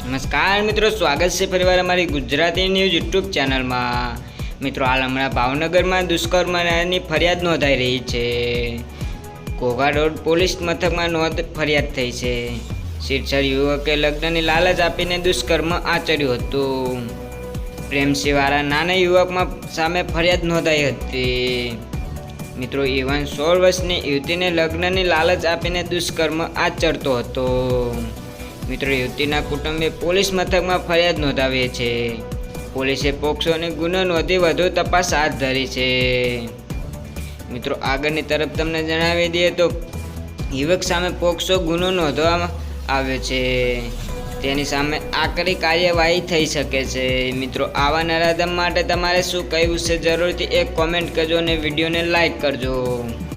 નમસ્કાર મિત્રો, સ્વાગત છે ફરીવાર અમારી ગુજરાતી ન્યૂઝ યુટ્યુબ ચેનલમાં। મિત્રો, હાલ હમણાં ભાવનગરમાં દુષ્કર્મની ફરિયાદ નોંધાઈ રહી છે। ઘોઘા રોડ પોલીસ મથકમાં ફરિયાદ થઈ છે। શિરછર યુવકે લગ્નની લાલચ આપીને દુષ્કર્મ આચર્યું હતું। પ્રેમસીવાળા નાના યુવકમાં સામે ફરિયાદ નોંધાઈ હતી। મિત્રો, ઇવન 16 વર્ષની યુવતીને લગ્નની લાલચ આપીને દુષ્કર્મ આચરતો હતો। મિત્રો, યુવતીના કુટુંબે પોલીસ મથકમાં ફરિયાદ નોંધાવી છે। પોલીસે પોક્સોની ગુનો નોંધી વધુ તપાસ હાથ ધરી છે। મિત્રો, આગળની તરફ તમને જણાવી દઈએ તો યુવક સામે પોક્સો ગુનો નોંધવામાં આવ્યો છે। તેની સામે આકરી કાર્યવાહી થઈ શકે છે। મિત્રો, આવા નરાધમ માટે તમારે શું કહેવું છે જરૂરથી એક કોમેન્ટ કરજો અને વિડીયોને લાઈક કરજો।